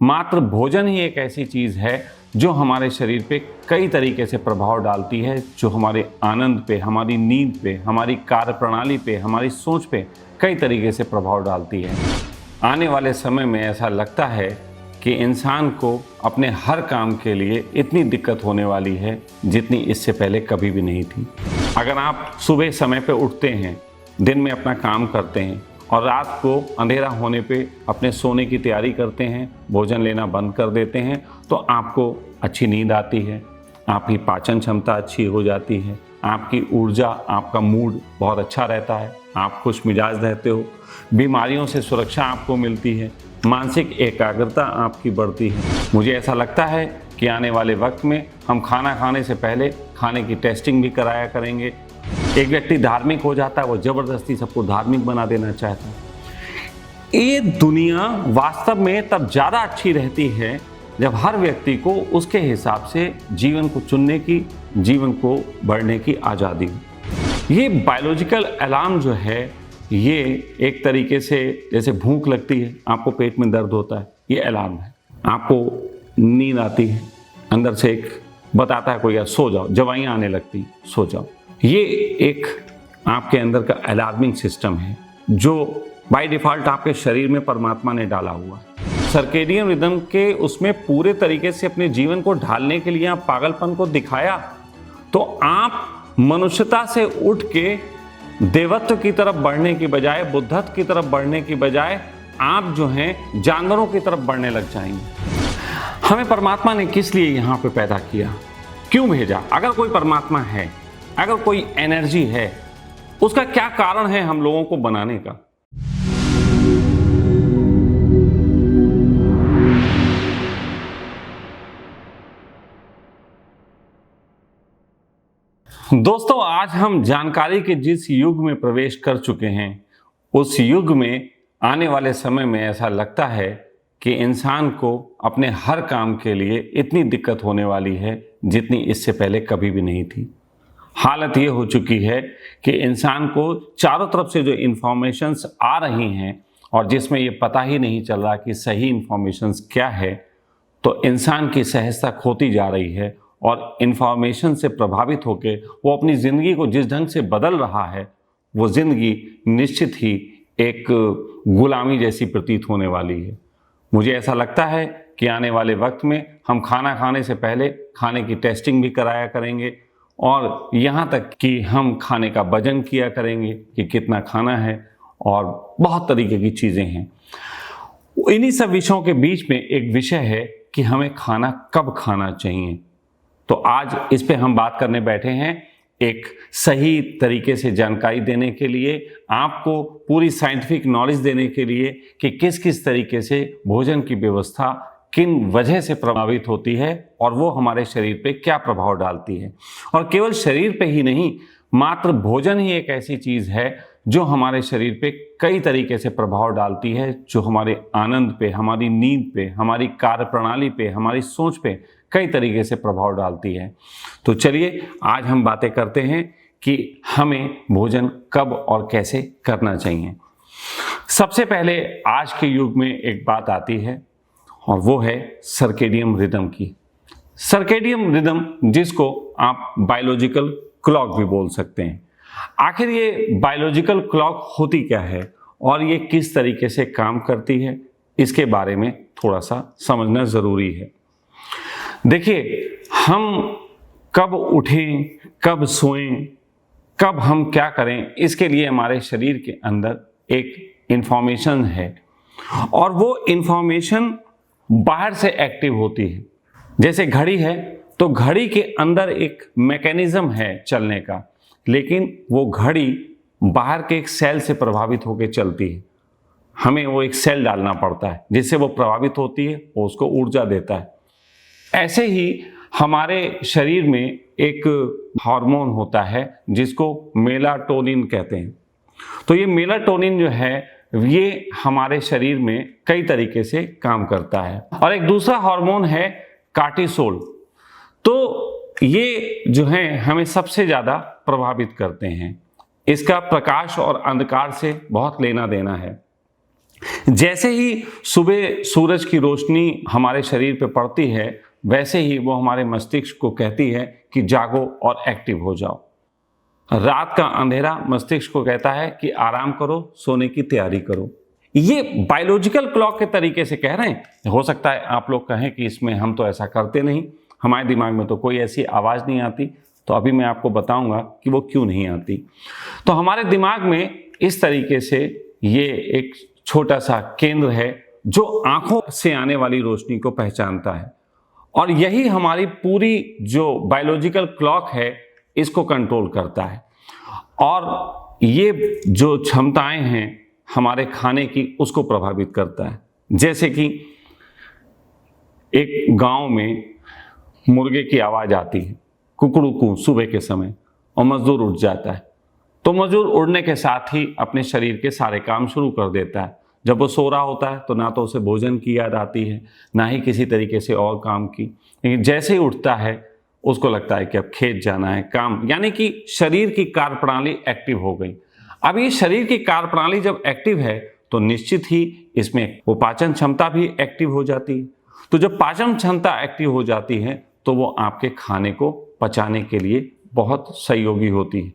मात्र भोजन ही एक ऐसी चीज़ है जो हमारे शरीर पे कई तरीके से प्रभाव डालती है, जो हमारे आनंद पे, हमारी नींद पे, हमारी कार्यप्रणाली पे, हमारी सोच पे कई तरीके से प्रभाव डालती है। आने वाले समय में ऐसा लगता है कि इंसान को अपने हर काम के लिए इतनी दिक्कत होने वाली है जितनी इससे पहले कभी भी नहीं थी। अगर आप सुबह समय पे उठते हैं, दिन में अपना काम करते हैं और रात को अंधेरा होने पे अपने सोने की तैयारी करते हैं, भोजन लेना बंद कर देते हैं, तो आपको अच्छी नींद आती है, आपकी पाचन क्षमता अच्छी हो जाती है, आपकी ऊर्जा, आपका मूड बहुत अच्छा रहता है, आप खुश मिजाज रहते हो, बीमारियों से सुरक्षा आपको मिलती है, मानसिक एकाग्रता आपकी बढ़ती है। मुझे ऐसा लगता है कि आने वाले वक्त में हम खाना खाने से पहले खाने की टेस्टिंग भी कराया करेंगे। एक व्यक्ति धार्मिक हो जाता है, वो जबरदस्ती सबको धार्मिक बना देना चाहता है। ये दुनिया वास्तव में तब ज़्यादा अच्छी रहती है जब हर व्यक्ति को उसके हिसाब से जीवन को चुनने की, जीवन को बढ़ने की आज़ादी हो। ये बायोलॉजिकल अलार्म जो है, ये एक तरीके से जैसे भूख लगती है, आपको पेट में दर्द होता है, ये अलार्म है। आपको नींद आती है, अंदर से एक बताता है कोई यार सो जाओ, दवाइयाँ आने लगती, सो जाओ। ये एक आपके अंदर का अलार्मिंग सिस्टम है जो बाय डिफ़ॉल्ट आपके शरीर में परमात्मा ने डाला हुआ है। सर्केडियन रिदम के उसमें पूरे तरीके से अपने जीवन को ढालने के लिए आप पागलपन को दिखाया, तो आप मनुष्यता से उठ के देवत्व की तरफ बढ़ने की बजाय, बुद्धत्व की तरफ बढ़ने की बजाय आप जो हैं जानवरों की तरफ बढ़ने लग जाएंगे। हमें परमात्मा ने किस लिए यहाँ पे पैदा किया, क्यों भेजा? अगर कोई परमात्मा है, अगर कोई एनर्जी है, उसका क्या कारण है हम लोगों को बनाने का? दोस्तों, आज हम जानकारी के जिस युग में प्रवेश कर चुके हैं, उस युग में आने वाले समय में ऐसा लगता है कि इंसान को अपने हर काम के लिए इतनी दिक्कत होने वाली है जितनी इससे पहले कभी भी नहीं थी। हालत ये हो चुकी है कि इंसान को चारों तरफ से जो इन्फॉर्मेशंस आ रही हैं और जिसमें ये पता ही नहीं चल रहा कि सही इन्फॉर्मेशंस क्या है, तो इंसान की सहजता खोती जा रही है और इन्फॉर्मेशन से प्रभावित होकर वो अपनी ज़िंदगी को जिस ढंग से बदल रहा है, वो ज़िंदगी निश्चित ही एक गुलामी जैसी प्रतीत होने वाली है। मुझे ऐसा लगता है कि आने वाले वक्त में हम खाना खाने से पहले खाने की टेस्टिंग भी कराया करेंगे और यहाँ तक कि हम खाने का वजन किया करेंगे कि कितना खाना है, और बहुत तरीके की चीज़ें हैं। इन्हीं सब विषयों के बीच में एक विषय है कि हमें खाना कब खाना चाहिए। तो आज इस पे हम बात करने बैठे हैं, एक सही तरीके से जानकारी देने के लिए, आपको पूरी साइंटिफिक नॉलेज देने के लिए कि किस किस तरीके से भोजन की व्यवस्था किन वजह से प्रभावित होती है और वो हमारे शरीर पे क्या प्रभाव डालती है। और केवल शरीर पे ही नहीं, मात्र भोजन ही एक ऐसी चीज़ है जो हमारे शरीर पे कई तरीके से प्रभाव डालती है, जो हमारे आनंद पे, हमारी नींद पे, हमारी कार्यप्रणाली पे, हमारी सोच पे कई तरीके से प्रभाव डालती है। तो चलिए आज हम बातें करते हैं कि हमें भोजन कब और कैसे करना चाहिए। सबसे पहले आज के युग में एक बात आती है और वो है सर्केडियन रिदम की। सर्केडियन रिदम, जिसको आप बायोलॉजिकल क्लॉक भी बोल सकते हैं। आखिर ये बायोलॉजिकल क्लॉक होती क्या है और ये किस तरीके से काम करती है, इसके बारे में थोड़ा सा समझना ज़रूरी है। देखिए, हम कब उठें, कब सोएं, कब हम क्या करें, इसके लिए हमारे शरीर के अंदर एक इंफॉर्मेशन है और वो इंफॉर्मेशन बाहर से एक्टिव होती है। जैसे घड़ी है तो घड़ी के अंदर एक मैकेनिज्म है चलने का, लेकिन वो घड़ी बाहर के एक सेल से प्रभावित होकर चलती है। हमें वो एक सेल डालना पड़ता है जिससे वो प्रभावित होती है, वो उसको ऊर्जा देता है। ऐसे ही हमारे शरीर में एक हार्मोन होता है जिसको मेलाटोनिन कहते हैं। तो ये मेलाटोनिन जो है, ये हमारे शरीर में कई तरीके से काम करता है। और एक दूसरा हार्मोन है कार्टिसोल। तो ये जो है हमें सबसे ज़्यादा प्रभावित करते हैं। इसका प्रकाश और अंधकार से बहुत लेना देना है। जैसे ही सुबह सूरज की रोशनी हमारे शरीर पे पड़ती है, वैसे ही वो हमारे मस्तिष्क को कहती है कि जागो और एक्टिव हो जाओ। रात का अंधेरा मस्तिष्क को कहता है कि आराम करो, सोने की तैयारी करो। ये बायोलॉजिकल क्लॉक के तरीके से कह रहे हैं। हो सकता है आप लोग कहें कि इसमें हम तो ऐसा करते नहीं, हमारे दिमाग में तो कोई ऐसी आवाज़ नहीं आती। तो अभी मैं आपको बताऊंगा कि वो क्यों नहीं आती। तो हमारे दिमाग में इस तरीके से ये एक छोटा सा केंद्र है जो आंखों से आने वाली रोशनी को पहचानता है, और यही हमारी पूरी जो बायोलॉजिकल क्लॉक है इसको कंट्रोल करता है। और ये जो क्षमताएं हैं हमारे खाने की, उसको प्रभावित करता है। जैसे कि एक गांव में मुर्गे की आवाज़ आती है कुकड़ू सुबह के समय, और मजदूर उठ जाता है। तो मजदूर उड़ने के साथ ही अपने शरीर के सारे काम शुरू कर देता है। जब वो सो रहा होता है तो ना तो उसे भोजन की याद आती है, ना ही किसी तरीके से और काम की। लेकिन जैसे ही उठता है उसको लगता है कि अब खेत जाना है, काम, यानी कि शरीर की कार्यप्रणाली एक्टिव हो गई। अब ये शरीर की कार्यप्रणाली जब एक्टिव है तो निश्चित ही इसमें वो पाचन क्षमता भी एक्टिव हो जाती है। तो जब पाचन क्षमता एक्टिव हो जाती है तो वो आपके खाने को पचाने के लिए बहुत सहयोगी होती है।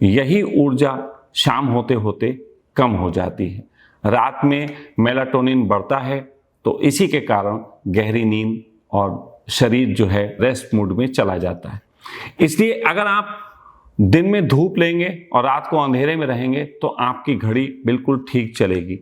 यही ऊर्जा शाम होते होते कम हो जाती है। रात में मेलाटोनिन बढ़ता है, तो इसी के कारण गहरी नींद और शरीर जो है रेस्ट मोड में चला जाता है। इसलिए अगर आप दिन में धूप लेंगे और रात को अंधेरे में रहेंगे तो आपकी घड़ी बिल्कुल ठीक चलेगी।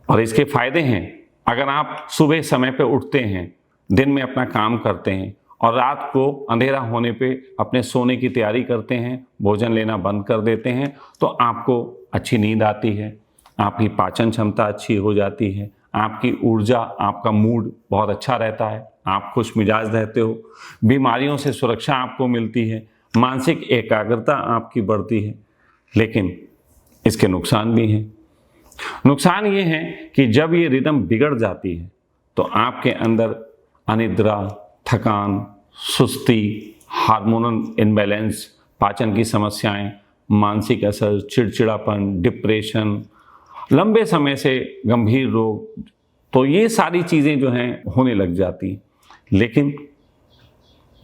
और इसके फायदे हैं, अगर आप सुबह समय पे उठते हैं, दिन में अपना काम करते हैं और रात को अंधेरा होने पे अपने सोने की तैयारी करते हैं, भोजन लेना बंद कर देते हैं, तो आपको अच्छी नींद आती है, आपकी पाचन क्षमता अच्छी हो जाती है, आपकी ऊर्जा, आपका मूड बहुत अच्छा रहता है, आप खुश मिजाज रहते हो, बीमारियों से सुरक्षा आपको मिलती है, मानसिक एकाग्रता आपकी बढ़ती है। लेकिन इसके नुकसान भी हैं। नुकसान ये है कि जब ये रिदम बिगड़ जाती है तो आपके अंदर अनिद्रा, थकान, सुस्ती, हार्मोनल इम्बैलेंस, पाचन की समस्याएं, मानसिक असर, चिड़चिड़ापन, डिप्रेशन, लंबे समय से गंभीर रोग, तो ये सारी चीज़ें जो हैं होने लग जाती हैं। लेकिन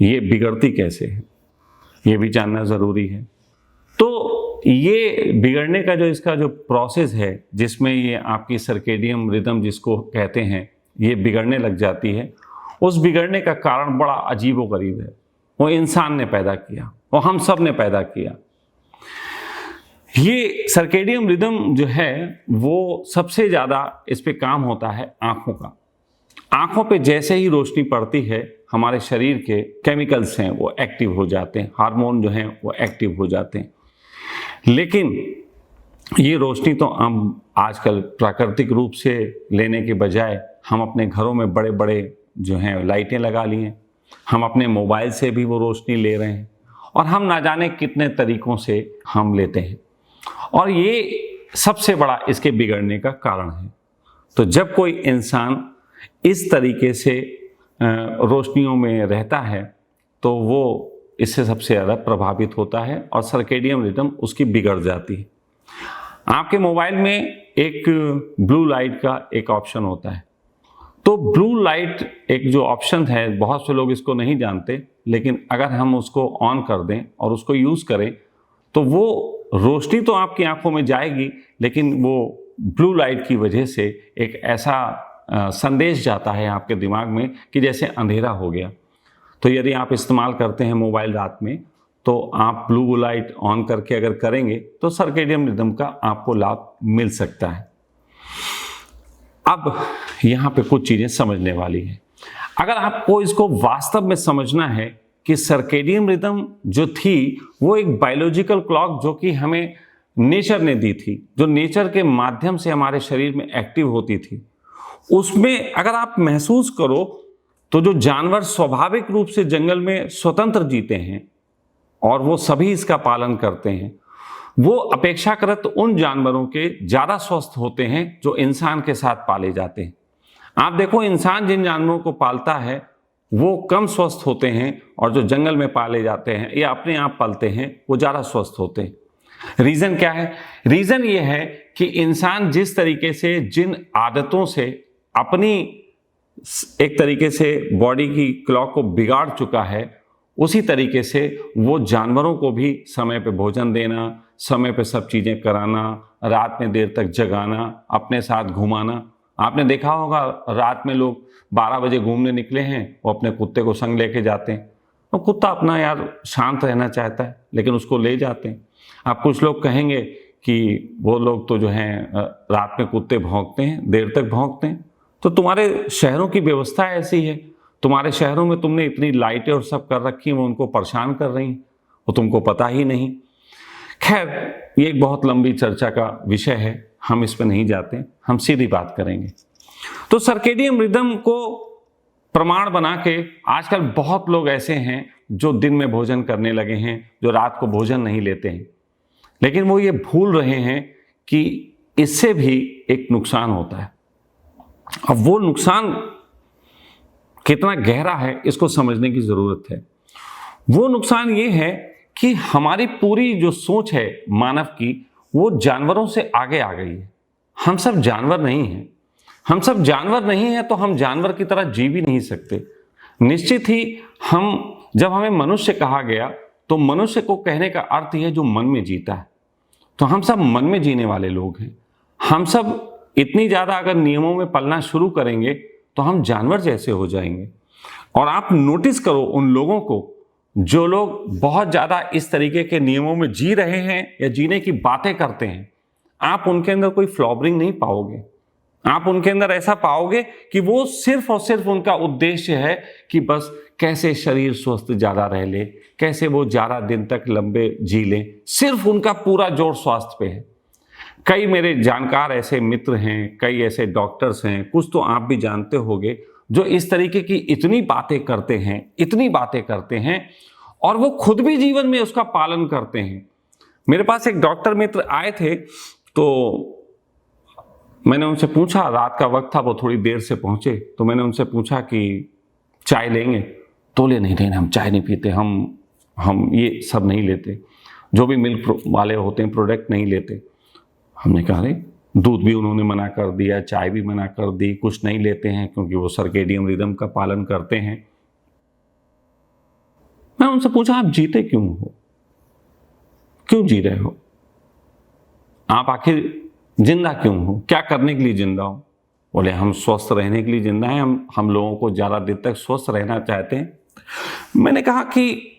ये बिगड़ती कैसे है, ये भी जानना ज़रूरी है। तो ये बिगड़ने का जो इसका जो प्रोसेस है, जिसमें ये आपकी सर्केडियन रिदम जिसको कहते हैं, ये बिगड़ने लग जाती है, उस बिगड़ने का कारण बड़ा अजीबोगरीब है। वो इंसान ने पैदा किया, वो हम सब ने पैदा किया। ये सर्केडियन रिदम जो है वो सबसे ज़्यादा इस पे काम होता है आँखों का। आँखों पे जैसे ही रोशनी पड़ती है हमारे शरीर के केमिकल्स हैं वो एक्टिव हो जाते हैं, हार्मोन जो हैं वो एक्टिव हो जाते हैं। लेकिन ये रोशनी तो हम आजकल प्राकृतिक रूप से लेने के बजाय हम अपने घरों में बड़े बड़े जो हैं लाइटें लगा ली हैं, हम अपने मोबाइल से भी वो रोशनी ले रहे हैं, और हम ना जाने कितने तरीकों से हम लेते हैं, और ये सबसे बड़ा इसके बिगड़ने का कारण है। तो जब कोई इंसान इस तरीके से रोशनियों में रहता है तो वो इससे सबसे ज़्यादा प्रभावित होता है और सर्केडियन रिदम उसकी बिगड़ जाती है। आपके मोबाइल में एक ब्लू लाइट का एक ऑप्शन होता है। तो ब्लू लाइट एक जो ऑप्शन है, बहुत से लोग इसको नहीं जानते, लेकिन अगर हम उसको ऑन कर दें और उसको यूज़ करें तो वो रोशनी तो आपकी आंखों में जाएगी, लेकिन वो ब्लू लाइट की वजह से एक ऐसा संदेश जाता है आपके दिमाग में कि जैसे अंधेरा हो गया। तो यदि आप इस्तेमाल करते हैं मोबाइल रात में, तो आप ब्लू लाइट ऑन करके अगर करेंगे तो सर्केडियन रिदम का आपको लाभ मिल सकता है। अब यहाँ पे कुछ चीज़ें समझने वाली हैं। अगर आपको इसको वास्तव में समझना है कि सर्केडियन रिदम जो थी वो एक बायोलॉजिकल क्लॉक जो कि हमें नेचर ने दी थी, जो नेचर के माध्यम से हमारे शरीर में एक्टिव होती थी, उसमें अगर आप महसूस करो तो जो जानवर स्वाभाविक रूप से जंगल में स्वतंत्र जीते हैं और वो सभी इसका पालन करते हैं, वो अपेक्षाकृत उन जानवरों के ज़्यादा स्वस्थ होते हैं जो इंसान के साथ पाले जाते हैं। आप देखो, इंसान जिन जानवरों को पालता है वो कम स्वस्थ होते हैं, और जो जंगल में पाले जाते हैं या अपने आप पालते हैं वो ज़्यादा स्वस्थ होते हैं। रीज़न क्या है? रीज़न ये है कि इंसान जिस तरीके से जिन आदतों से अपनी एक तरीके से बॉडी की क्लॉक को बिगाड़ चुका है, उसी तरीके से वो जानवरों को भी समय पे भोजन देना, समय पे सब चीज़ें कराना, रात में देर तक जगाना, अपने साथ घुमाना। आपने देखा होगा रात में लोग 12 बजे घूमने निकले हैं, वो अपने कुत्ते को संग लेके जाते हैं। तो कुत्ता अपना यार शांत रहना चाहता है, लेकिन उसको ले जाते हैं। अब कुछ लोग कहेंगे कि वो लोग तो जो हैं रात में कुत्ते भौंकते हैं, देर तक भौंकते हैं। तो तुम्हारे शहरों की व्यवस्था ऐसी है, तुम्हारे शहरों में तुमने इतनी लाइटें और सब कर रखी हैं, वो उनको परेशान कर रही हैं, वो तुमको पता ही नहीं। खैर, ये एक बहुत लंबी चर्चा का विषय है, हम इस पर नहीं जाते, हम सीधी बात करेंगे। तो सर्केडियन रिदम को प्रमाण बना के आजकल बहुत लोग ऐसे हैं जो दिन में भोजन करने लगे हैं, जो रात को भोजन नहीं लेते हैं। लेकिन वो ये भूल रहे हैं कि इससे भी एक नुकसान होता है। अब वो नुकसान कितना गहरा है, इसको समझने की जरूरत है। वो नुकसान ये है कि हमारी पूरी जो सोच है मानव की, वो जानवरों से आगे आ गई है। हम सब जानवर नहीं हैं। हम सब जानवर नहीं हैं तो हम जानवर की तरह जी भी नहीं सकते। निश्चित ही जब हमें मनुष्य कहा गया तो मनुष्य को कहने का अर्थ ही है जो मन में जीता है। तो हम सब मन में जीने वाले लोग हैं। हम सब इतनी ज़्यादा अगर नियमों में पलना शुरू करेंगे तो हम जानवर जैसे हो जाएंगे। और आप नोटिस करो उन लोगों को जो लोग बहुत ज़्यादा इस तरीके के नियमों में जी रहे हैं या जीने की बातें करते हैं, आप उनके अंदर कोई फ्लॉबरिंग नहीं पाओगे। आप उनके अंदर ऐसा पाओगे कि वो सिर्फ और सिर्फ उनका उद्देश्य है कि बस कैसे शरीर स्वस्थ ज़्यादा रह ले, कैसे वो ज़्यादा दिन तक लंबे जी लें। सिर्फ उनका पूरा जोर स्वास्थ्य पे है। कई मेरे जानकार ऐसे मित्र हैं, कई ऐसे डॉक्टर्स हैं, कुछ तो आप भी जानते होंगे, जो इस तरीके की इतनी बातें करते हैं और वो खुद भी जीवन में उसका पालन करते हैं। मेरे पास एक डॉक्टर मित्र आए थे, तो मैंने उनसे पूछा, रात का वक्त था, वो थोड़ी देर से पहुंचे, तो मैंने उनसे पूछा कि चाय लेंगे? तो नहीं, हम चाय नहीं पीते, हम ये सब नहीं लेते, जो भी मिल्क वाले होते हैं प्रोडक्ट नहीं लेते। हमने कहा अरे, दूध भी उन्होंने मना कर दिया, चाय भी मना कर दी, कुछ नहीं लेते हैं क्योंकि वो सर्केडियन रिदम का पालन करते हैं। मैं उनसे पूछा, आप जीते क्यों हो? क्यों जी रहे हो? आप आखिर जिंदा क्यों हो? क्या करने के लिए जिंदा हो? बोले हम स्वस्थ रहने के लिए जिंदा हैं, हम लोगों को ज़्यादा देर तक स्वस्थ रहना चाहते हैं। मैंने कहा कि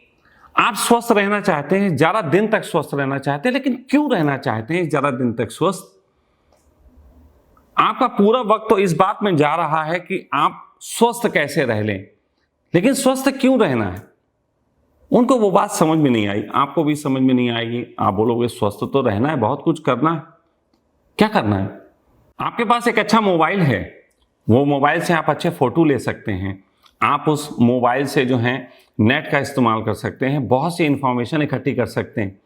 आप स्वस्थ रहना चाहते हैं, ज़्यादा दिन तक स्वस्थ रहना चाहते हैं, लेकिन क्यों रहना चाहते हैं ज़्यादा दिन तक स्वस्थ? आपका पूरा वक्त तो इस बात में जा रहा है कि आप स्वस्थ कैसे रह लें, लेकिन स्वस्थ क्यों रहना है? उनको वो बात समझ में नहीं आई, आपको भी समझ में नहीं आएगी। आप बोलोगे स्वस्थ तो रहना है, बहुत कुछ करना है। क्या करना है? आपके पास एक अच्छा मोबाइल है, वो मोबाइल से आप अच्छे फोटो ले सकते हैं, आप उस मोबाइल से जो है नेट का इस्तेमाल कर सकते हैं, बहुत सी इंफॉर्मेशन इकट्ठी कर सकते हैं।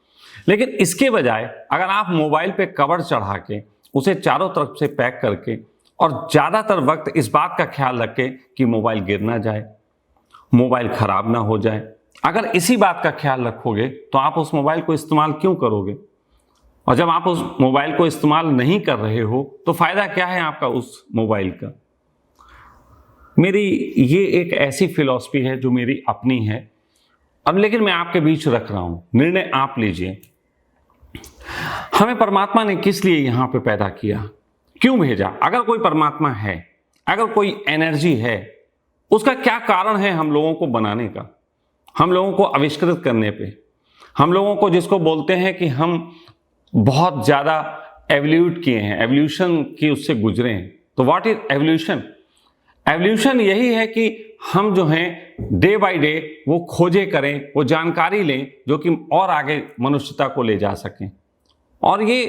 लेकिन इसके बजाय अगर आप मोबाइल पे कवर चढ़ा के उसे चारों तरफ से पैक करके और ज़्यादातर वक्त इस बात का ख्याल रखें कि मोबाइल गिर ना जाए, मोबाइल खराब ना हो जाए, अगर इसी बात का ख्याल रखोगे तो आप उस मोबाइल को इस्तेमाल क्यों करोगे? और जब आप उस मोबाइल को इस्तेमाल नहीं कर रहे हो तो फायदा क्या है आपका उस मोबाइल का? मेरी ये एक ऐसी फिलॉसफी है जो मेरी अपनी है, अब लेकिन मैं आपके बीच रख रहा हूं, निर्णय आप लीजिए। हमें परमात्मा ने किस लिए यहां पे पैदा किया, क्यों भेजा? अगर कोई परमात्मा है, अगर कोई एनर्जी है, उसका क्या कारण है हम लोगों को बनाने का, हम लोगों को आविष्कृत करने पे, हम लोगों को जिसको बोलते हैं कि हम बहुत ज़्यादा एवल्यूट किए हैं, एवोल्यूशन की उससे गुजरे हैं। तो व्हाट इज एवोल्यूशन? एवोल्यूशन यही है कि हम जो हैं डे बाय डे वो खोजे करें, वो जानकारी लें जो कि और आगे मनुष्यता को ले जा सकें। और ये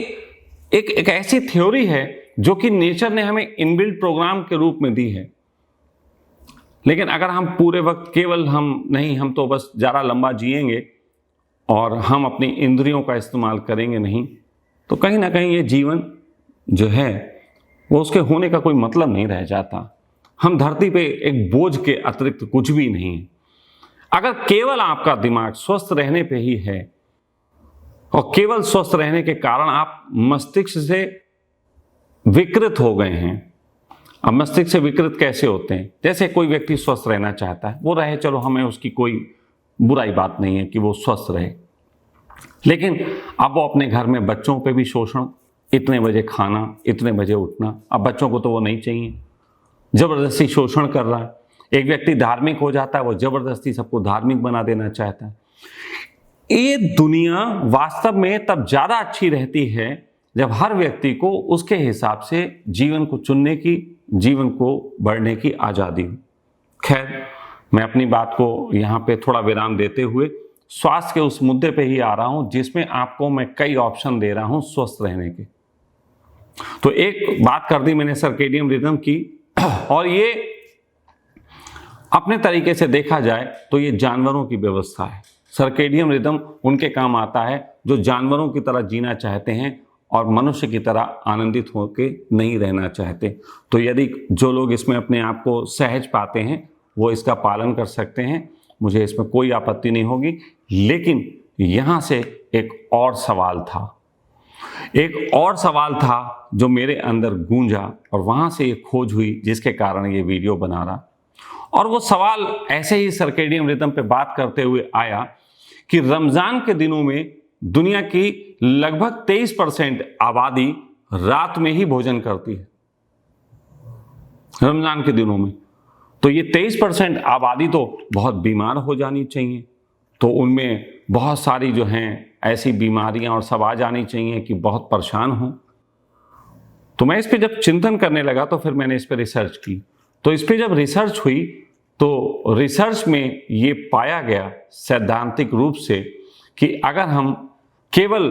एक ऐसी थ्योरी है जो कि नेचर ने हमें इनबिल्ट प्रोग्राम के रूप में दी है। लेकिन अगर हम पूरे वक्त केवल हम तो बस ज़्यादा लंबा जिएंगे और हम अपनी इंद्रियों का इस्तेमाल करेंगे नहीं, तो कहीं ना कहीं ये जीवन जो है वो उसके होने का कोई मतलब नहीं रह जाता। हम धरती पे एक बोझ के अतिरिक्त कुछ भी नहीं। अगर केवल आपका दिमाग स्वस्थ रहने पे ही है और केवल स्वस्थ रहने के कारण आप मस्तिष्क से विकृत हो गए हैं। अब मस्तिष्क से विकृत कैसे होते हैं? जैसे कोई व्यक्ति स्वस्थ रहना चाहता है, वो रहे, चलो हमें उसकी कोई बुराई बात नहीं है कि वो स्वस्थ रहे, लेकिन अब वो अपने घर में बच्चों पे भी शोषण, इतने बजे खाना, इतने बजे उठना। अब बच्चों को तो वो नहीं चाहिए, जबरदस्ती शोषण कर रहा है। एक व्यक्ति धार्मिक हो जाता है, वो जबरदस्ती सबको धार्मिक बना देना चाहता है। ये दुनिया वास्तव में तब ज्यादा अच्छी रहती है जब हर व्यक्ति को उसके हिसाब से जीवन को चुनने की, जीवन को बढ़ने की आजादी हो। खैर, मैं अपनी बात को यहाँ पे थोड़ा विराम देते हुए स्वास्थ्य के उस मुद्दे पे ही आ रहा हूँ जिसमें आपको मैं कई ऑप्शन दे रहा हूँ स्वस्थ रहने के। तो एक बात कर दी मैंने सर्केडियन रिदम की, और ये अपने तरीके से देखा जाए तो ये जानवरों की व्यवस्था है। सर्केडियन रिदम उनके काम आता है जो जानवरों की तरह जीना चाहते हैं और मनुष्य की तरह आनंदित होकर नहीं रहना चाहते। तो यदि जो लोग इसमें अपने आप को सहज पाते हैं वो इसका पालन कर सकते हैं, मुझे इसमें कोई आपत्ति नहीं होगी। लेकिन यहाँ से एक और सवाल था जो मेरे अंदर गूंजा, और वहाँ से ये खोज हुई जिसके कारण ये वीडियो बना रहा। और वो सवाल ऐसे ही सर्केडियन रिदम पे बात करते हुए आया कि रमज़ान के दिनों में दुनिया की लगभग 23% आबादी रात में ही भोजन करती है। रमज़ान के दिनों में तो ये 23% आबादी तो बहुत बीमार हो जानी चाहिए, तो उनमें बहुत सारी जो हैं ऐसी बीमारियां और सब आ जानी चाहिए कि बहुत परेशान हों। तो मैं इस पे जब चिंतन करने लगा तो फिर मैंने इस पे रिसर्च की। तो इस पे जब रिसर्च हुई तो रिसर्च में ये पाया गया सैद्धांतिक रूप से कि अगर हम केवल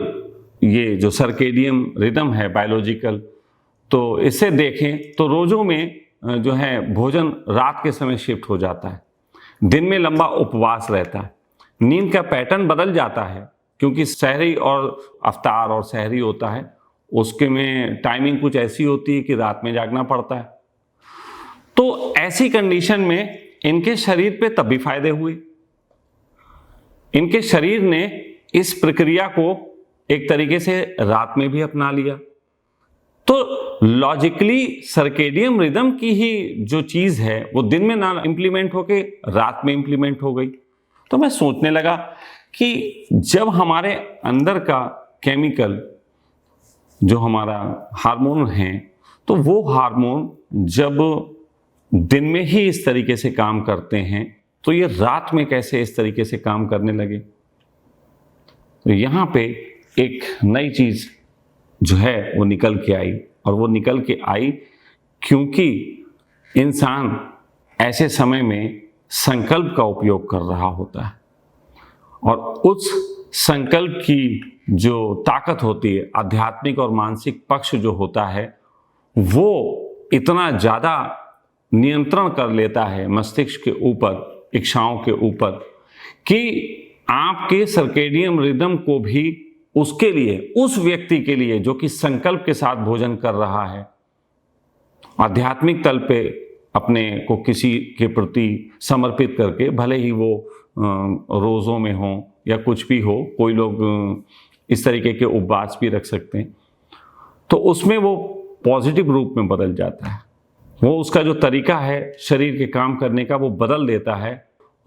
ये जो सर्केडियन रिदम है बायोलॉजिकल, तो इसे देखें तो रोज़ों में जो है भोजन रात के समय शिफ्ट हो जाता है, दिन में लंबा उपवास रहता है, नींद का पैटर्न बदल जाता है क्योंकि सहरी और अफ्तार और सहरी होता है, उसके में टाइमिंग कुछ ऐसी होती है कि रात में जागना पड़ता है। तो ऐसी कंडीशन में इनके शरीर पे तब भी फायदे हुए। इनके शरीर ने इस प्रक्रिया को एक तरीके से रात में भी अपना लिया। तो लॉजिकली सर्केडियन रिदम की ही जो चीज है वो दिन में ना इंप्लीमेंट होके रात में इंप्लीमेंट हो गई। तो मैं सोचने लगा कि जब हमारे अंदर का केमिकल जो हमारा हार्मोन है, तो वो हार्मोन जब दिन में ही इस तरीके से काम करते हैं तो ये रात में कैसे इस तरीके से काम करने लगे। तो यहाँ पे एक नई चीज जो है वो निकल के आई, और वो निकल के आई क्योंकि इंसान ऐसे समय में संकल्प का उपयोग कर रहा होता है, और उस संकल्प की जो ताकत होती है, आध्यात्मिक और मानसिक पक्ष जो होता है, वो इतना ज़्यादा नियंत्रण कर लेता है मस्तिष्क के ऊपर, इच्छाओं के ऊपर, कि आपके सर्केडियन रिदम को भी उसके लिए, उस व्यक्ति के लिए जो कि संकल्प के साथ भोजन कर रहा है, आध्यात्मिक तल पे अपने को किसी के प्रति समर्पित करके, भले ही वो रोज़ों में हो या कुछ भी हो, कोई लोग इस तरीके के उपवास भी रख सकते हैं, तो उसमें वो पॉजिटिव रूप में बदल जाता है। वो उसका जो तरीका है शरीर के काम करने का वो बदल देता है।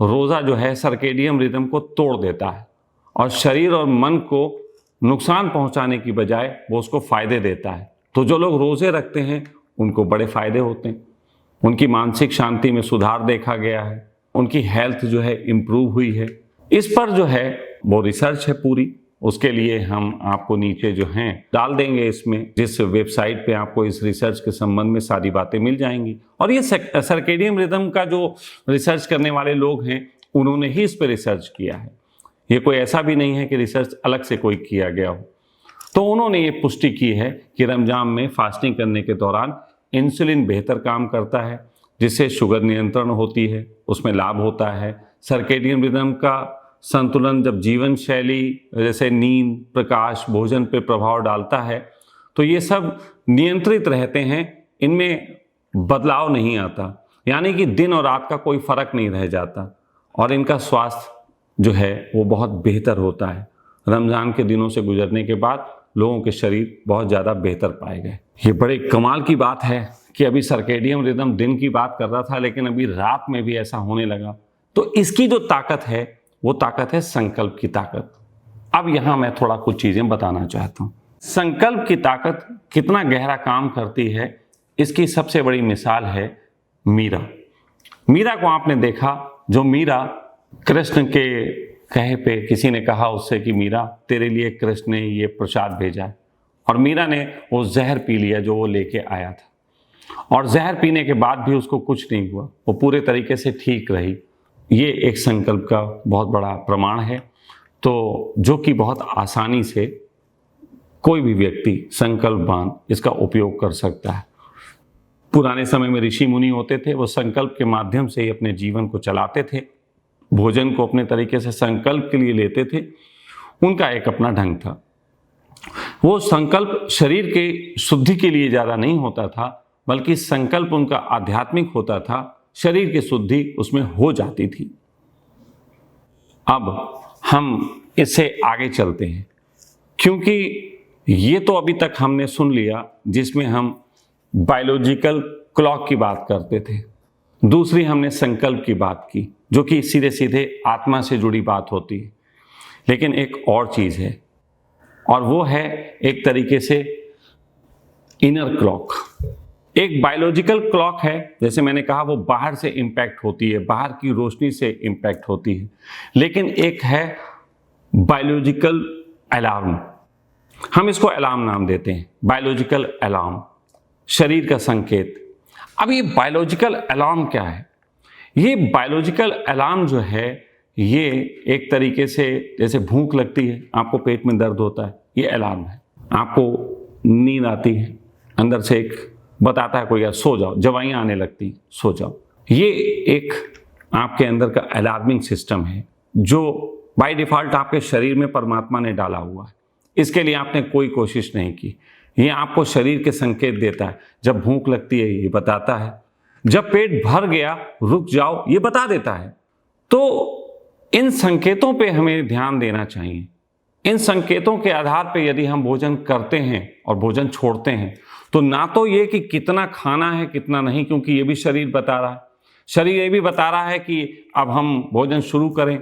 रोज़ा जो है सर्केडियन रिदम को तोड़ देता है और शरीर और मन को नुकसान पहुंचाने की बजाय वो उसको फ़ायदे देता है। तो जो लोग रोज़े रखते हैं उनको बड़े फ़ायदे होते हैं, उनकी मानसिक शांति में सुधार देखा गया है, उनकी हेल्थ जो है इम्प्रूव हुई है। इस पर जो है वो रिसर्च है पूरी, उसके लिए हम आपको नीचे जो हैं डाल देंगे इसमें, जिस वेबसाइट पे आपको इस रिसर्च के संबंध में सारी बातें मिल जाएंगी। और ये सर्केडियन रिदम का जो रिसर्च करने वाले लोग हैं उन्होंने ही इस पर रिसर्च किया है, ये कोई ऐसा भी नहीं है कि रिसर्च अलग से कोई किया गया हो। तो उन्होंने ये पुष्टि की है कि रमजान में फास्टिंग करने के दौरान इंसुलिन बेहतर काम करता है, जिससे शुगर नियंत्रण होती है, उसमें लाभ होता है। सर्केडियन रिदम का संतुलन जब जीवन शैली जैसे नींद, प्रकाश, भोजन पे प्रभाव डालता है तो ये सब नियंत्रित रहते हैं, इनमें बदलाव नहीं आता, यानी कि दिन और रात का कोई फर्क नहीं रह जाता, और इनका स्वास्थ्य जो है वो बहुत बेहतर होता है। रमज़ान के दिनों से गुजरने के बाद लोगों के शरीर बहुत ज़्यादा बेहतर पाए गए। ये बड़े कमाल की बात है कि अभी सर्केडियन रिदम दिन की बात कर रहा था, लेकिन अभी रात में भी ऐसा होने लगा। तो इसकी जो ताकत है वो ताकत है संकल्प की ताकत। अब यहां मैं थोड़ा कुछ चीजें बताना चाहता हूं। संकल्प की ताकत कितना गहरा काम करती है, इसकी सबसे बड़ी मिसाल है मीरा। मीरा को आपने देखा, जो मीरा कृष्ण के कहे पे किसी ने कहा उससे कि मीरा तेरे लिए कृष्ण ने ये प्रसाद भेजा है, और मीरा ने वो जहर पी लिया जो वो लेके आया था, और जहर पीने के बाद भी उसको कुछ नहीं हुआ, वो पूरे तरीके से ठीक रही। ये एक संकल्प का बहुत बड़ा प्रमाण है, तो जो कि बहुत आसानी से कोई भी व्यक्ति संकल्पवान इसका उपयोग कर सकता है। पुराने समय में ऋषि मुनि होते थे, वो संकल्प के माध्यम से ही अपने जीवन को चलाते थे, भोजन को अपने तरीके से संकल्प के लिए लेते थे। उनका एक अपना ढंग था। वो संकल्प शरीर के शुद्धि के लिए ज़्यादा नहीं होता था, बल्कि संकल्प उनका आध्यात्मिक होता था, शरीर की शुद्धि उसमें हो जाती थी। अब हम इससे आगे चलते हैं, क्योंकि ये तो अभी तक हमने सुन लिया जिसमें हम बायोलॉजिकल क्लॉक की बात करते थे। दूसरी हमने संकल्प की बात की, जो कि सीधे सीधे आत्मा से जुड़ी बात होती है। लेकिन एक और चीज़ है, और वो है एक तरीके से इनर क्लॉक। एक बायोलॉजिकल क्लॉक है, जैसे मैंने कहा, वो बाहर से इम्पैक्ट होती है, बाहर की रोशनी से इम्पैक्ट होती है। लेकिन एक है बायोलॉजिकल अलार्म, हम इसको अलार्म नाम देते हैं, बायोलॉजिकल अलार्म, शरीर का संकेत। अब ये बायोलॉजिकल अलार्म क्या है? ये बायोलॉजिकल अलार्म जो है, ये एक तरीके से जैसे भूख लगती है, आपको पेट में दर्द होता है, ये अलार्म है। आपको नींद आती है, अंदर से एक बताता है कोई, यार सो जाओ, दवाइयाँ आने लगती, सो जाओ। ये एक आपके अंदर का अलार्मिंग सिस्टम है, जो बाय डिफ़ॉल्ट आपके शरीर में परमात्मा ने डाला हुआ है। इसके लिए आपने कोई कोशिश नहीं की। ये आपको शरीर के संकेत देता है। जब भूख लगती है ये बताता है, जब पेट भर गया रुक जाओ ये बता देता है। तो इन संकेतों पे हमें ध्यान देना चाहिए। इन संकेतों के आधार पे यदि हम भोजन करते हैं और भोजन छोड़ते हैं, तो ना तो ये कि कितना खाना है कितना नहीं, क्योंकि ये भी शरीर बता रहा है। शरीर ये भी बता रहा है कि अब हम भोजन शुरू करें,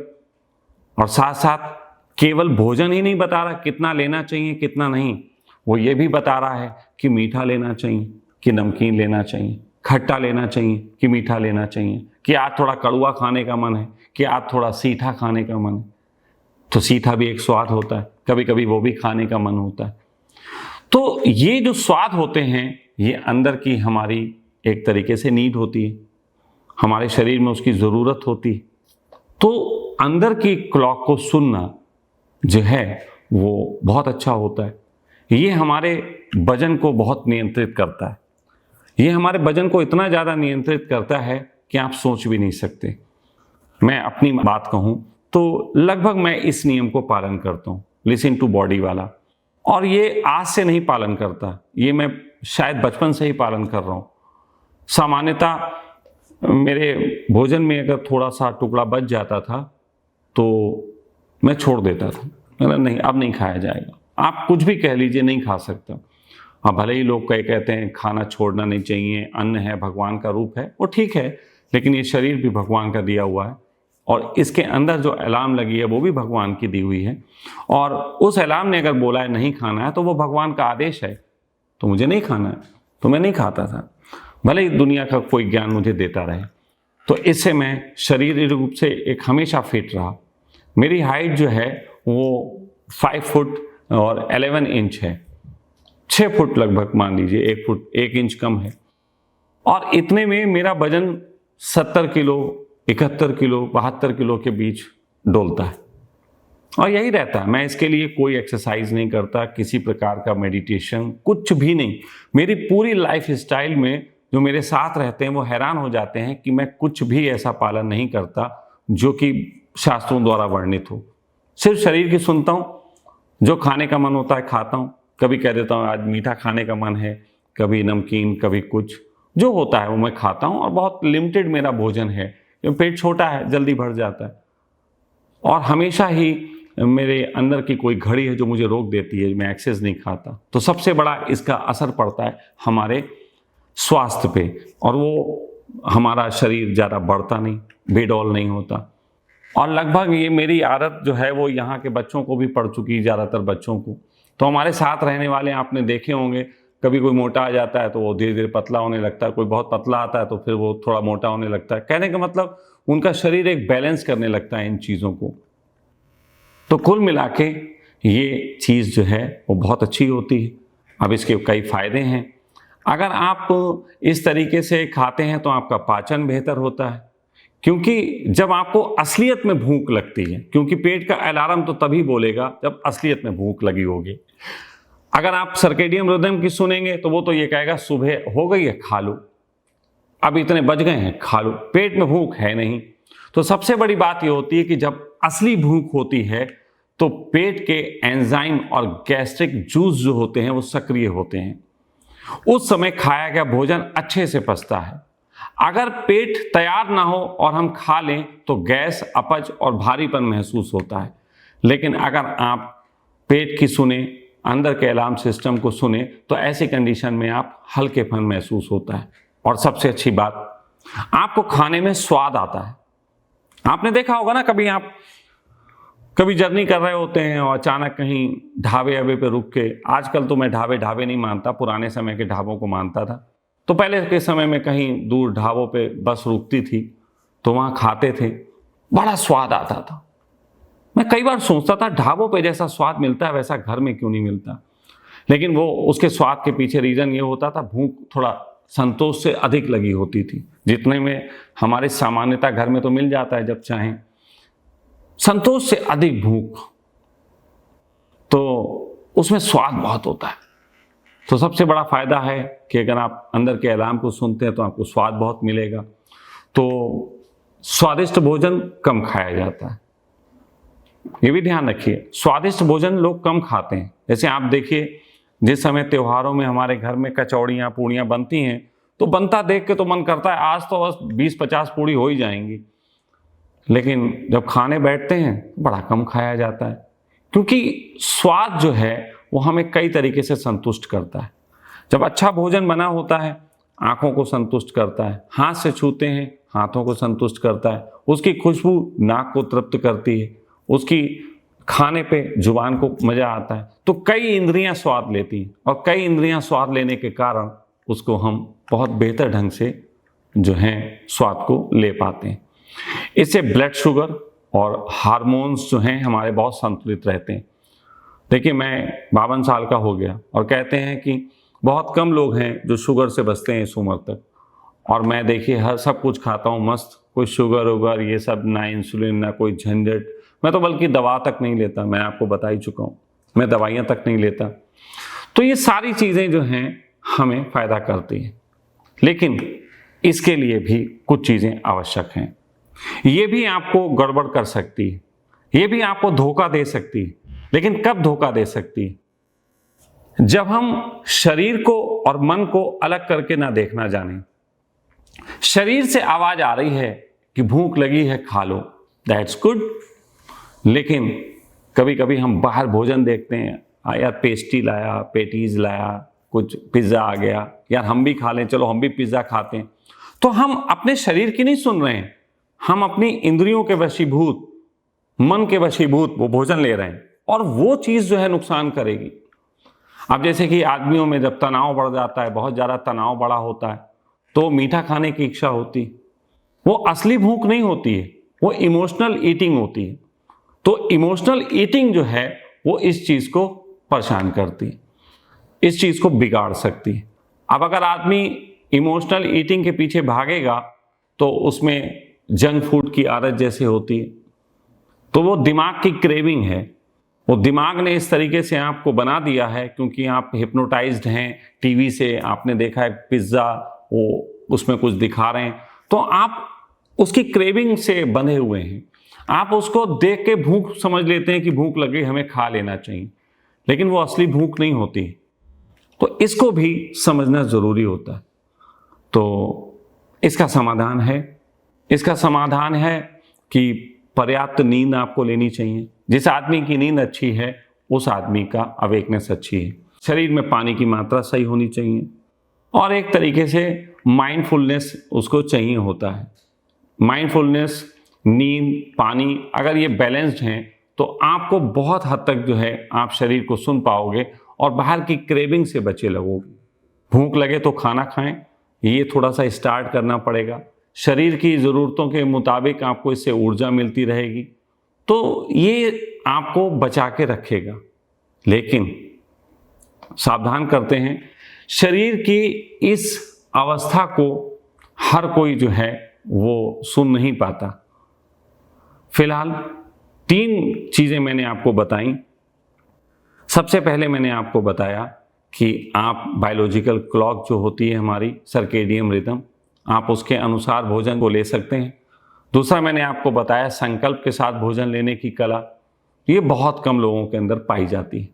और साथ साथ केवल भोजन ही नहीं बता रहा कितना लेना चाहिए कितना नहीं, वो ये भी बता रहा है कि मीठा लेना चाहिए कि नमकीन लेना चाहिए, खट्टा लेना चाहिए कि मीठा लेना चाहिए, कि आज थोड़ा कड़वा खाने का मन है कि आज थोड़ा सीठा खाने का मन है। तो सीठा भी एक स्वाद होता है, कभी कभी वो भी खाने का मन होता है। तो ये जो स्वाद होते हैं, ये अंदर की हमारी एक तरीके से नीड होती है, हमारे शरीर में उसकी ज़रूरत होती है। तो अंदर की क्लॉक को सुनना जो है वो बहुत अच्छा होता है। ये हमारे वजन को बहुत नियंत्रित करता है। ये हमारे वजन को इतना ज़्यादा नियंत्रित करता है कि आप सोच भी नहीं सकते। मैं अपनी बात कहूँ तो लगभग मैं इस नियम को पालन करता हूँ, लिसन टू बॉडी वाला। और ये आज से नहीं पालन करता, ये मैं शायद बचपन से ही पालन कर रहा हूँ। सामान्यतः मेरे भोजन में अगर थोड़ा सा टुकड़ा बच जाता था तो मैं छोड़ देता था, मतलब नहीं अब नहीं खाया जाएगा। आप कुछ भी कह लीजिए, नहीं खा सकता। हाँ, भले ही लोग कहते हैं खाना छोड़ना नहीं चाहिए, अन्न है, भगवान का रूप है, वो ठीक है, लेकिन ये शरीर भी भगवान का दिया हुआ है, और इसके अंदर जो अलार्म लगी है वो भी भगवान की दी हुई है। और उस अलार्म ने अगर बोला है नहीं खाना है, तो वो भगवान का आदेश है, तो मुझे नहीं खाना है, तो मैं नहीं खाता था, भले ही दुनिया का कोई ज्ञान मुझे देता रहे। तो इससे मैं शारीरिक रूप से एक हमेशा फिट रहा। मेरी हाइट जो है वो 5 फुट और 11 इंच है, 6 फुट लगभग मान लीजिए, 1 फुट 1 इंच कम है। और इतने में मेरा वजन 70 किलो, 71 किलो, 72 किलो के बीच डोलता है, और यही रहता है। मैं इसके लिए कोई एक्सरसाइज नहीं करता, किसी प्रकार का मेडिटेशन, कुछ भी नहीं। मेरी पूरी लाइफ स्टाइल में जो मेरे साथ रहते हैं वो हैरान हो जाते हैं कि मैं कुछ भी ऐसा पालन नहीं करता जो कि शास्त्रों द्वारा वर्णित हो। सिर्फ शरीर की सुनता हूँ, जो खाने का मन होता है खाता हूँ, कभी कह देता हूँ आज मीठा खाने का मन है, कभी नमकीन, कभी कुछ, जो होता है वो मैं खाता हूँ। और बहुत लिमिटेड मेरा भोजन है, क्योंकि पेट छोटा है, जल्दी भर जाता है। और हमेशा ही मेरे अंदर की कोई घड़ी है जो मुझे रोक देती है, मैं एक्सेस नहीं खाता। तो सबसे बड़ा इसका असर पड़ता है हमारे स्वास्थ्य पे, और वो हमारा शरीर ज़्यादा बढ़ता नहीं, बेडौल नहीं होता। और लगभग ये मेरी आदत जो है वो यहाँ के बच्चों को भी पड़ चुकी है, ज़्यादातर बच्चों को। तो हमारे साथ रहने वाले आपने देखे होंगे, कभी कोई मोटा आ जाता है तो वो धीरे धीरे पतला होने लगता है, कोई बहुत पतला आता है तो फिर वो थोड़ा मोटा होने लगता है। कहने का मतलब उनका शरीर एक बैलेंस करने लगता है इन चीज़ों को। तो कुल मिला के ये चीज़ जो है वो बहुत अच्छी होती है। अब इसके कई फ़ायदे हैं। अगर आप इस तरीके से खाते हैं तो आपका पाचन बेहतर होता है, क्योंकि जब आपको असलियत में भूख लगती है, क्योंकि पेट का अलार्म तो तभी बोलेगा जब असलियत में भूख लगी होगी। अगर आप सर्केडियन रिदम की सुनेंगे तो वो तो ये कहेगा सुबह हो गई है, खा लो, अब इतने बज गए हैं, खा लो, पेट में भूख है नहीं। तो सबसे बड़ी बात ये होती है कि जब असली भूख होती है तो पेट के एंजाइम और गैस्ट्रिक जूस जो होते हैं वो सक्रिय होते हैं। उस समय खाया गया भोजन अच्छे से पचता है। अगर पेट तैयार ना हो और हम खा लें तो गैस, अपच और भारीपन महसूस होता है। लेकिन अगर आप पेट की सुने, अंदर के अलार्म सिस्टम को सुने, तो ऐसी कंडीशन में आप हल्केपन महसूस होता है। और सबसे अच्छी बात, आपको खाने में स्वाद आता है। आपने देखा होगा ना, कभी जर्नी कर रहे होते हैं और अचानक कहीं ढाबे पे रुक के, आजकल तो मैं ढाबे नहीं मानता, पुराने समय के ढाबों को मानता था। तो पहले के समय में कहीं दूर ढाबों पे बस रुकती थी तो वहाँ खाते थे, बड़ा स्वाद आता था। मैं कई बार सोचता था ढाबों पे जैसा स्वाद मिलता है वैसा घर में क्यों नहीं मिलता। लेकिन वो उसके स्वाद के पीछे रीज़न ये होता था, भूख थोड़ा संतोष से अधिक लगी होती थी। जितने में हमारे सामान्यता घर में तो मिल जाता है जब चाहें, संतोष से अधिक भूख, तो उसमें स्वाद बहुत होता है। तो सबसे बड़ा फायदा है कि अगर आप अंदर के अलार्म को सुनते हैं तो आपको स्वाद बहुत मिलेगा। तो स्वादिष्ट भोजन कम खाया जाता है, ये भी ध्यान रखिए। स्वादिष्ट भोजन लोग कम खाते हैं। जैसे आप देखिए, जिस समय त्योहारों में हमारे घर में कचौड़ियाँ पूड़ियाँ बनती हैं तो बनता देख के तो मन करता है आज तो बस 20-50 पूड़ी हो ही जाएंगी। लेकिन जब खाने बैठते हैं बड़ा कम खाया जाता है, क्योंकि स्वाद जो है वो हमें कई तरीके से संतुष्ट करता है। जब अच्छा भोजन बना होता है, आँखों को संतुष्ट करता है, हाथ से छूते हैं हाथों को संतुष्ट करता है, उसकी खुशबू नाक को तृप्त करती है, उसकी खाने पे जुबान को मज़ा आता है। तो कई इंद्रियां स्वाद लेती हैं, और कई इंद्रियां स्वाद लेने के कारण उसको हम बहुत बेहतर ढंग से जो है स्वाद को ले पाते हैं। इससे ब्लड शुगर और हार्मोन्स जो हैं हमारे बहुत संतुलित रहते हैं। देखिए, मैं 52 साल का हो गया और कहते हैं कि बहुत कम लोग हैं जो शुगर से बचते हैं इस उम्र तक। और मैं देखिए हर सब कुछ खाता हूँ मस्त, कोई शुगर वुगर ये सब ना, इंसुलिन ना कोई झंझट। मैं तो बल्कि दवा तक नहीं लेता, मैं आपको बता ही चुका हूँ, मैं दवाइयाँ तक नहीं लेता। तो ये सारी चीज़ें जो हैं हमें फ़ायदा करती हैं, लेकिन इसके लिए भी कुछ चीज़ें आवश्यक हैं। ये भी आपको गड़बड़ कर सकती है, ये भी आपको धोखा दे सकती है। लेकिन कब धोखा दे सकती है? जब हम शरीर को और मन को अलग करके ना देखना जाने। शरीर से आवाज आ रही है कि भूख लगी है, खा लो, दैट्स गुड। लेकिन कभी कभी हम बाहर भोजन देखते हैं, यार पेस्ट्री लाया, पेटीज लाया, कुछ पिज्ज़ा आ गया, यार हम भी खा लें, चलो हम भी पिज्ज़ा खाते हैं। तो हम अपने शरीर की नहीं सुन रहे हैं, हम अपनी इंद्रियों के वशीभूत, मन के वशीभूत वो भोजन ले रहे हैं, और वो चीज़ जो है नुकसान करेगी। अब जैसे कि आदमियों में जब तनाव बढ़ जाता है, बहुत ज़्यादा तनाव बड़ा होता है, तो मीठा खाने की इच्छा होती, वो असली भूख नहीं होती है, वो इमोशनल ईटिंग होती है। तो इमोशनल ईटिंग जो है वो इस चीज़ को परेशान करती है, इस चीज़ को बिगाड़ सकती है। अब अगर आदमी इमोशनल ईटिंग के पीछे भागेगा तो उसमें जंक फूड की आदत जैसे होती है, तो वो दिमाग की क्रेविंग है। वो दिमाग ने इस तरीके से आपको बना दिया है, क्योंकि आप हिप्नोटाइज्ड हैं, टीवी से आपने देखा है पिज्ज़ा, वो उसमें कुछ दिखा रहे हैं, तो आप उसकी क्रेविंग से बंधे हुए हैं। आप उसको देख के भूख समझ लेते हैं कि भूख लगी, हमें खा लेना चाहिए, लेकिन वो असली भूख नहीं होती। तो इसको भी समझना ज़रूरी होता है। तो इसका समाधान है कि पर्याप्त नींद आपको लेनी चाहिए, जिस आदमी की नींद अच्छी है उस आदमी का अवेकनेस अच्छी है। शरीर में पानी की मात्रा सही होनी चाहिए और एक तरीके से माइंडफुलनेस उसको चाहिए होता है। माइंडफुलनेस, नींद, पानी अगर ये बैलेंस्ड हैं तो आपको बहुत हद तक जो है आप शरीर को सुन पाओगे और बाहर की क्रेविंग से बचे लगोगे। भूख लगे तो खाना खाएं, ये थोड़ा सा स्टार्ट करना पड़ेगा। शरीर की ज़रूरतों के मुताबिक आपको इससे ऊर्जा मिलती रहेगी, तो ये आपको बचा के रखेगा। लेकिन सावधान करते हैं, शरीर की इस अवस्था को हर कोई जो है वो सुन नहीं पाता। फिलहाल 3 चीज़ें मैंने आपको बताई। सबसे पहले मैंने आपको बताया कि आप बायोलॉजिकल क्लॉक जो होती है हमारी सर्केडियन रिदम, आप उसके अनुसार भोजन को ले सकते हैं। दूसरा मैंने आपको बताया संकल्प के साथ भोजन लेने की कला, ये बहुत कम लोगों के अंदर पाई जाती है।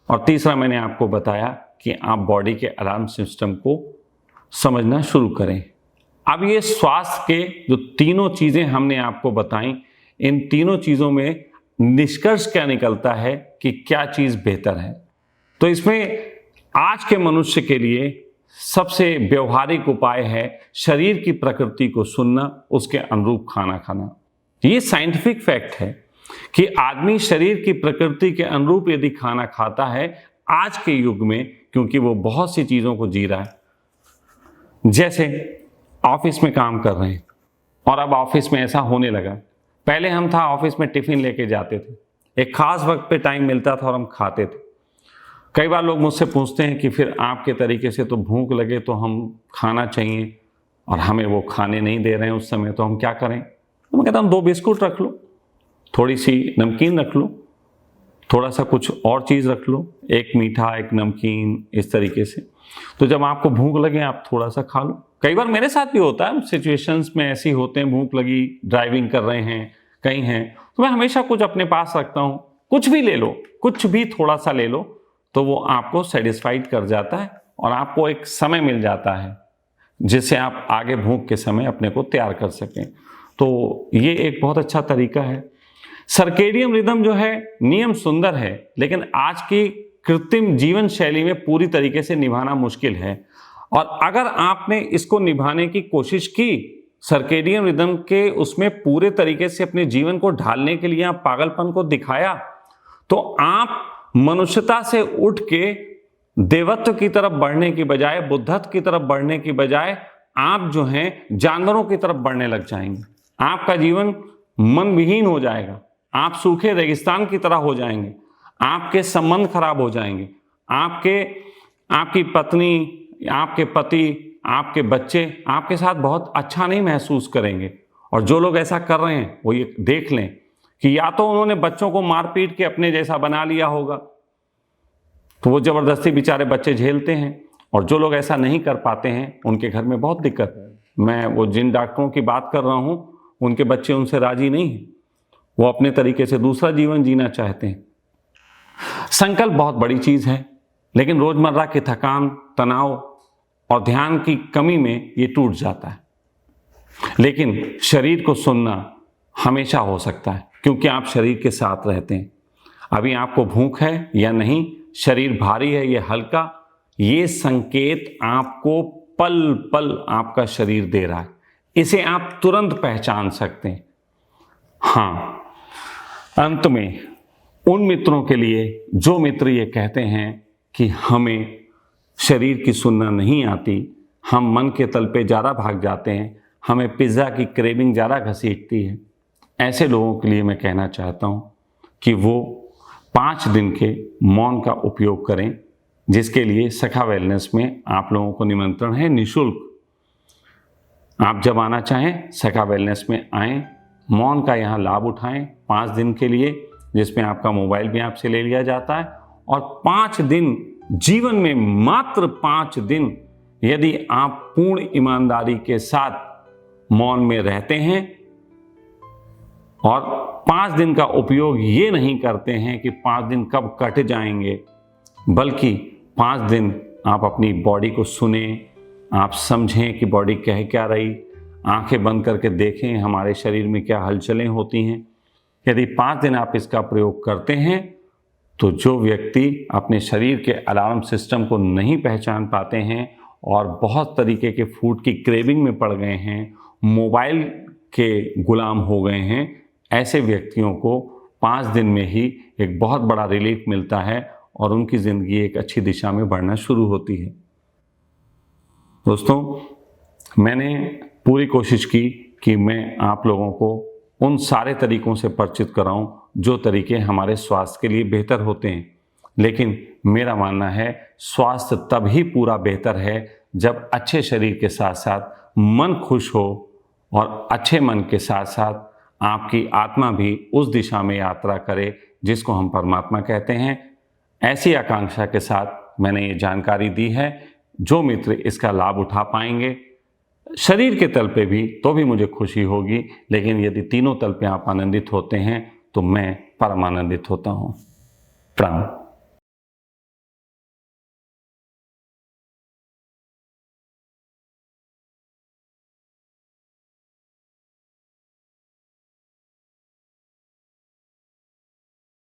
और तीसरा मैंने आपको बताया कि आप बॉडी के अलार्म सिस्टम को समझना शुरू करें। अब ये स्वास्थ्य के जो तीनों चीज़ें हमने आपको बताई, इन तीनों चीज़ों में निष्कर्ष क्या निकलता है कि क्या चीज़ बेहतर है। तो इसमें आज के मनुष्य के लिए सबसे व्यवहारिक उपाय है शरीर की प्रकृति को सुनना, उसके अनुरूप खाना खाना। ये साइंटिफिक फैक्ट है कि आदमी शरीर की प्रकृति के अनुरूप यदि खाना खाता है आज के युग में, क्योंकि वो बहुत सी चीज़ों को जी रहा है, जैसे ऑफिस में काम कर रहे हैं और अब ऑफिस में ऐसा होने लगा, पहले हम था ऑफिस में टिफिन लेके जाते थे, एक खास वक्त पे टाइम मिलता था और हम खाते थे। कई बार लोग मुझसे पूछते हैं कि फिर आपके तरीके से तो भूख लगे तो हम खाना चाहिए और हमें वो खाने नहीं दे रहे हैं उस समय, तो हम क्या करें? तो मैं कहता हूँ 2 बिस्कुट रख लो, थोड़ी सी नमकीन रख लो, थोड़ा सा कुछ और चीज़ रख लो, एक मीठा एक नमकीन, इस तरीके से। तो जब आपको भूख लगे आप थोड़ा सा खा लो। कई बार मेरे साथ भी होता है, सिचुएशंस में ऐसी होते हैं, भूख लगी, ड्राइविंग कर रहे हैं, कहीं हैं, तो मैं हमेशा कुछ अपने पास रखता हूँ, कुछ भी ले लो, कुछ भी थोड़ा सा ले लो, तो वो आपको सेटिस्फाइड कर जाता है और आपको एक समय मिल जाता है जिससे आप आगे भूख के समय अपने को तैयार कर सकें। तो ये एक बहुत अच्छा तरीका है। सर्केडियन रिदम जो है नियम सुंदर है, लेकिन आज की कृत्रिम जीवन शैली में पूरी तरीके से निभाना मुश्किल है। और अगर आपने इसको निभाने की कोशिश की, सर्केडियन रिदम के उसमें पूरे तरीके से अपने जीवन को ढालने के लिए आप पागलपन को दिखाया, तो आप मनुष्यता से उठ के देवत्व की तरफ बढ़ने की बजाय, बुद्धत्व की तरफ बढ़ने की बजाय आप जो हैं जानवरों की तरफ बढ़ने लग जाएंगे। आपका जीवन मन विहीन हो जाएगा, आप सूखे रेगिस्तान की तरह हो जाएंगे, आपके संबंध खराब हो जाएंगे, आपकी पत्नी, आपके पति, आपके बच्चे आपके साथ बहुत अच्छा नहीं महसूस करेंगे। और जो लोग ऐसा कर रहे हैं वो ये देख लें कि या तो उन्होंने बच्चों को मार पीट के अपने जैसा बना लिया होगा, तो वो जबरदस्ती बेचारे बच्चे झेलते हैं, और जो लोग ऐसा नहीं कर पाते हैं उनके घर में बहुत दिक्कत है। मैं वो जिन डॉक्टरों की बात कर रहा हूँ उनके बच्चे उनसे राजी नहीं हैं, वो अपने तरीके से दूसरा जीवन जीना चाहते हैं। संकल्प बहुत बड़ी चीज़ है, लेकिन रोजमर्रा की थकान, तनाव और ध्यान की कमी में ये टूट जाता है। लेकिन शरीर को सुनना हमेशा हो सकता है, क्योंकि आप शरीर के साथ रहते हैं। अभी आपको भूख है या नहीं, शरीर भारी है या हल्का, ये संकेत आपको पल पल आपका शरीर दे रहा है। इसे आप तुरंत पहचान सकते हैं। हाँ, अंत में उन मित्रों के लिए जो मित्र ये कहते हैं कि हमें शरीर की सुनना नहीं आती, हम मन के तल पे ज़्यादा भाग जाते हैं, हमें पिज़्ज़ा की क्रेविंग ज़्यादा घसीटती है, ऐसे लोगों के लिए मैं कहना चाहता हूँ कि वो 5 दिन के मौन का उपयोग करें, जिसके लिए सखा वेलनेस में आप लोगों को निमंत्रण है निःशुल्क। आप जब आना चाहें सखा वेलनेस में आएँ, मौन का यहाँ लाभ उठाएं 5 दिन के लिए, जिसमें आपका मोबाइल भी आपसे ले लिया जाता है। और 5 दिन, जीवन में मात्र 5 दिन यदि आप पूर्ण ईमानदारी के साथ मौन में रहते हैं और 5 दिन का उपयोग ये नहीं करते हैं कि 5 दिन कब कट जाएंगे, बल्कि 5 दिन आप अपनी बॉडी को सुने, आप समझें कि बॉडी कह क्या रही, आंखें बंद करके देखें हमारे शरीर में क्या हलचलें होती हैं, यदि 5 दिन आप इसका प्रयोग करते हैं तो जो व्यक्ति अपने शरीर के अलार्म सिस्टम को नहीं पहचान पाते हैं और बहुत तरीके के फूड की क्रेविंग में पड़ गए हैं, मोबाइल के गुलाम हो गए हैं, ऐसे व्यक्तियों को 5 दिन में ही एक बहुत बड़ा रिलीफ मिलता है और उनकी ज़िंदगी एक अच्छी दिशा में बढ़ना शुरू होती है। दोस्तों, मैंने पूरी कोशिश की कि मैं आप लोगों को उन सारे तरीकों से परिचित कराऊं जो तरीके हमारे स्वास्थ्य के लिए बेहतर होते हैं, लेकिन मेरा मानना है स्वास्थ्य तभी पूरा बेहतर है जब अच्छे शरीर के साथ साथ मन खुश हो और अच्छे मन के साथ साथ आपकी आत्मा भी उस दिशा में यात्रा करे जिसको हम परमात्मा कहते हैं। ऐसी आकांक्षा के साथ मैंने ये जानकारी दी है। जो मित्र इसका लाभ उठा पाएंगे शरीर के तल पे भी तो भी मुझे खुशी होगी, लेकिन यदि तीनों तल पे आप आनंदित होते हैं तो मैं परम आनंदित होता हूँ। प्रणाम।